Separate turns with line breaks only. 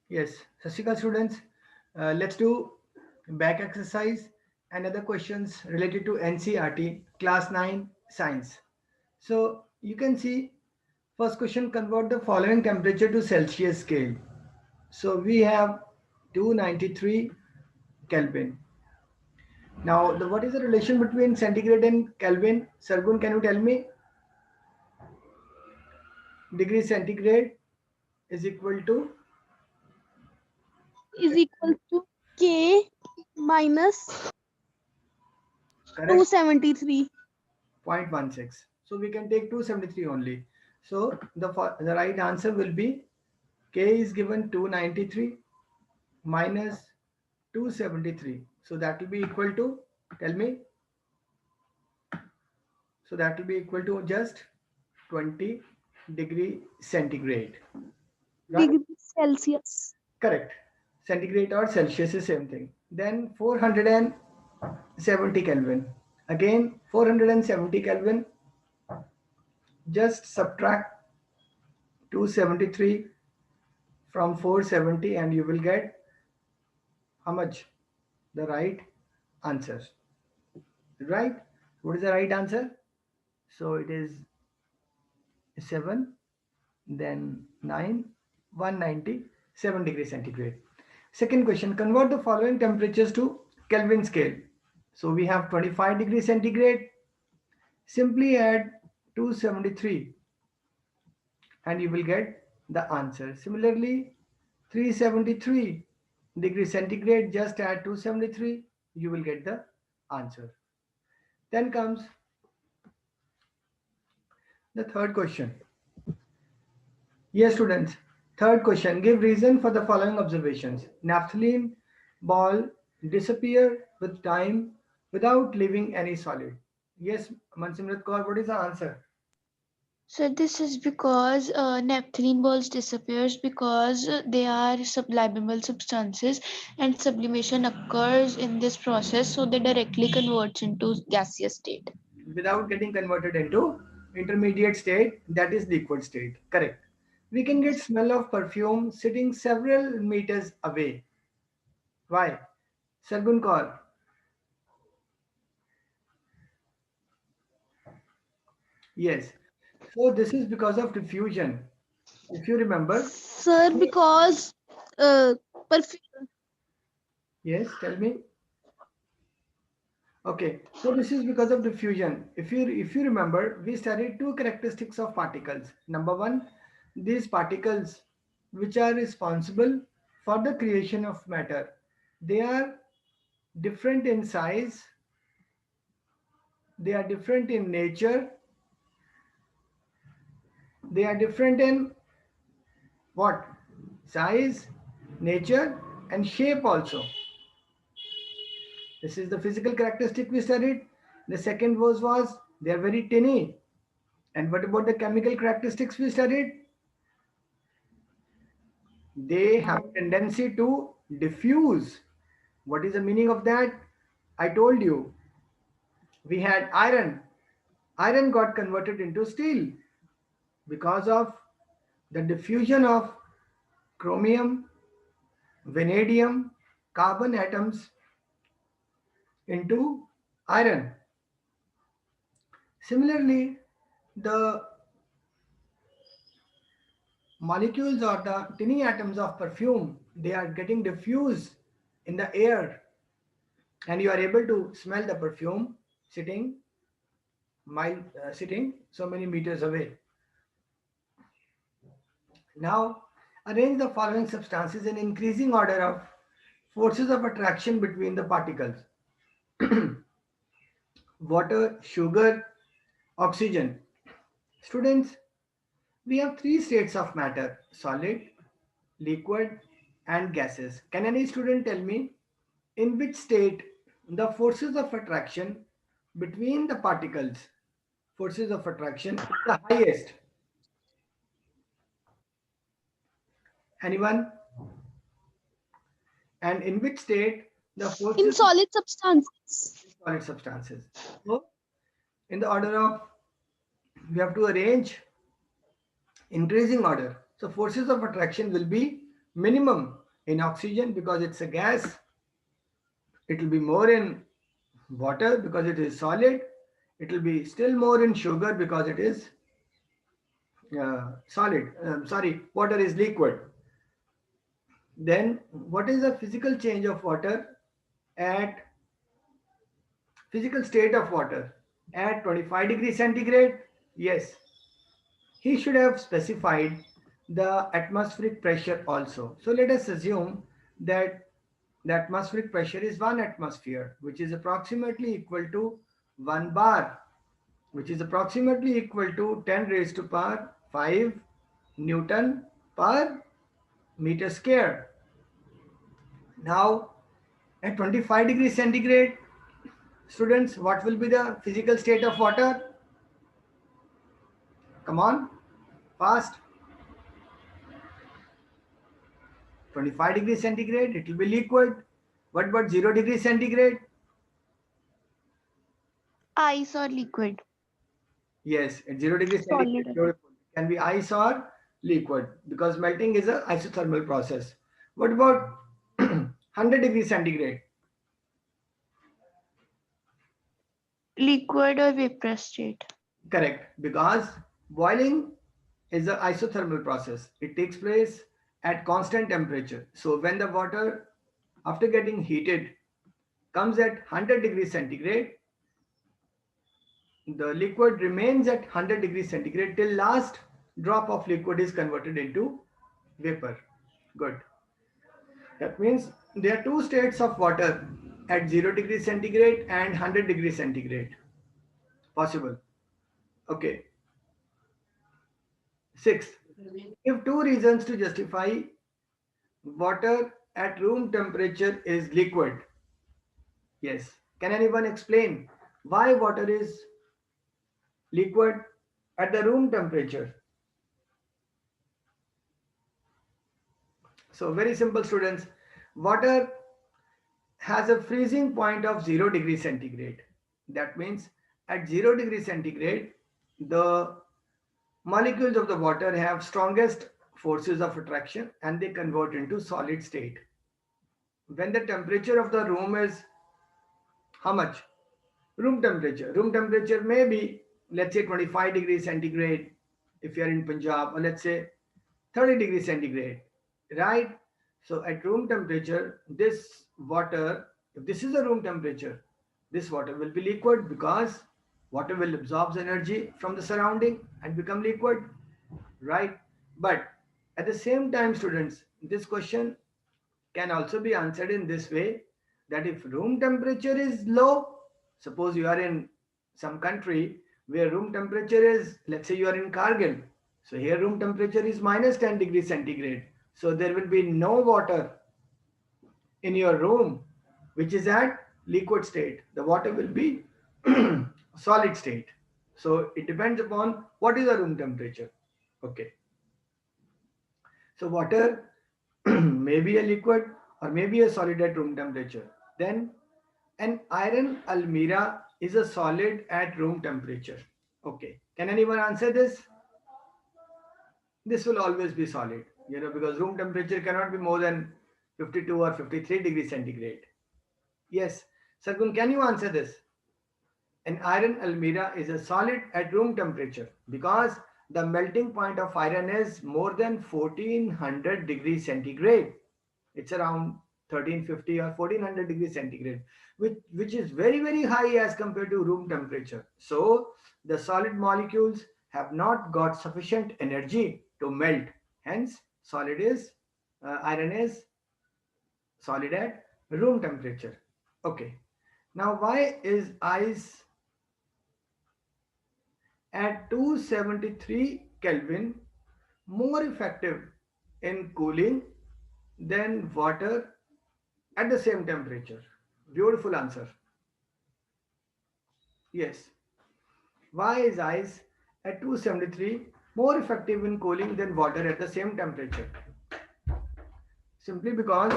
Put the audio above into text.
Yes, Sashika students, let's do back exercise and other questions related to NCERT class 9 science. So you can see first question, convert the following temperature to Celsius scale. So we have 293 Kelvin. Now what is the relation between centigrade and Kelvin? Sargun, can you tell me? Degree centigrade is equal to,
Is equal to K minus
correct,
273.
0.16. So we can take 273 only. So the right answer will be K is given 293 minus 273. So that will be equal to, tell me, so that will be equal to just 20 degree centigrade, right?
Degree Celsius.
Correct. Centigrade or Celsius is same thing. Then 470 Kelvin. Again 470 Kelvin. Just subtract 273 from 470 and you will get how much? The right answer. Right? What is the right answer? So it is 7, then 9, 197 degrees centigrade. Second question, convert the following temperatures to Kelvin scale. So we have 25 degrees centigrade. Simply add 273 and you will get the answer. Similarly, 373 degrees centigrade, just add 273, you will get the answer. Then comes the third question. Yes, students. Third question. Give reason for the following observations. Naphthalene ball disappear with time without leaving any solid. Yes, Mansimrat Kaur, what is the answer?
So this is because naphthalene balls disappears because they are sublimable substances and sublimation occurs in this process, so they directly converts into gaseous state.
Without getting converted into intermediate state, that is liquid state. Correct. We can get smell of perfume sitting several meters away. Why? Sargun Kaur. Yes. So this is because of diffusion. If you remember,
Sir, because uh, perfume.
yes, tell me. Okay, so this is because of diffusion. If you remember, we studied two characteristics of particles. Number one, these particles which are responsible for the creation of matter, they are different in size, they are different in nature, they are different in what? Size, nature, and shape also. This is the physical characteristic we studied. The second was they are very tiny. And what about the chemical characteristics we studied? They have a tendency to diffuse. What is the meaning of that? I told you. We had iron. Iron got converted into steel because of the diffusion of chromium, vanadium, carbon atoms into iron. Similarly, the molecules or the tiny atoms of perfume, they are getting diffused in the air and you are able to smell the perfume sitting sitting so many meters away. Now arrange the following substances in increasing order of forces of attraction between the particles. Water, sugar, oxygen. Students, we have three states of matter: solid, liquid, and gases. Can any student tell me in which state the forces of attraction between the particles, forces of attraction, is the highest? Anyone? And in which state the
In
forces of
solid substances.
solid substances? So, in the order of, we have to arrange increasing order. So, forces of attraction will be minimum in oxygen because it's a gas. It will be more in water because it is solid. It will be still more in sugar because it is solid. Sorry, water is liquid. Then what is the physical change of water at physical state of water at 25 degrees centigrade? Yes, he should have specified the atmospheric pressure also. So let us assume that the atmospheric pressure is 1 atmosphere, which is approximately equal to 1 bar, which is approximately equal to 10 raised to power 5 Newton per meter square. Now, at 25 degrees centigrade, students, what will be the physical state of water? Come on, fast. 25 degrees centigrade, it will be liquid. What about 0 degrees centigrade?
Ice or liquid.
Yes, at 0 degrees centigrade,
Solid.
it can be ice or liquid because melting is an isothermal process. What about 100 degrees centigrade?
Liquid or vaporous state.
Correct, because boiling is an isothermal process. It takes place at constant temperature. So when the water, after getting heated, comes at 100 degrees centigrade, the liquid remains at 100 degrees centigrade till last drop of liquid is converted into vapor. Good. That means there are two states of water at 0 degrees centigrade and 100 degrees centigrade. Possible. Okay. Sixth, give two reasons to justify water at room temperature is liquid. Yes. Can anyone explain why water is liquid at the room temperature? So very simple, students. Water has a freezing point of 0 degrees centigrade. That means at 0 degrees centigrade, the molecules of the water have strongest forces of attraction and they convert into solid state. When the temperature of the room is how much? Room temperature. Room temperature may be, let's say, 25 degrees centigrade if you're in Punjab, or let's say 30 degrees centigrade, right? So at room temperature, this water, if this is the room temperature, this water will be liquid because water will absorb energy from the surrounding and become liquid, right? But at the same time, students, this question can also be answered in this way that if room temperature is low, suppose you are in some country where room temperature is, let's say you are in Kargil, so here room temperature is minus 10 degrees centigrade, so there will be no water in your room which is at liquid state. The water will be solid state. So it depends upon what is the room temperature. Okay, so water may be a liquid or maybe a solid at room temperature. Then an iron almirah is a solid at room temperature. Okay, can anyone answer this? This will always be solid, because room temperature cannot be more than 52 or 53 degrees centigrade. Yes, Sargun, can you answer this? An iron almirah is a solid at room temperature because the melting point of iron is more than 1400 degrees centigrade. It's around 1350 or 1400 degrees centigrade, which is very, very high as compared to room temperature. So the solid molecules have not got sufficient energy to melt. Hence, iron is solid at room temperature. Okay. Now, why is ice at 273 Kelvin more effective in cooling than water at the same temperature? Beautiful answer. Yes. Why is ice at 273 more effective in cooling than water at the same temperature? Simply because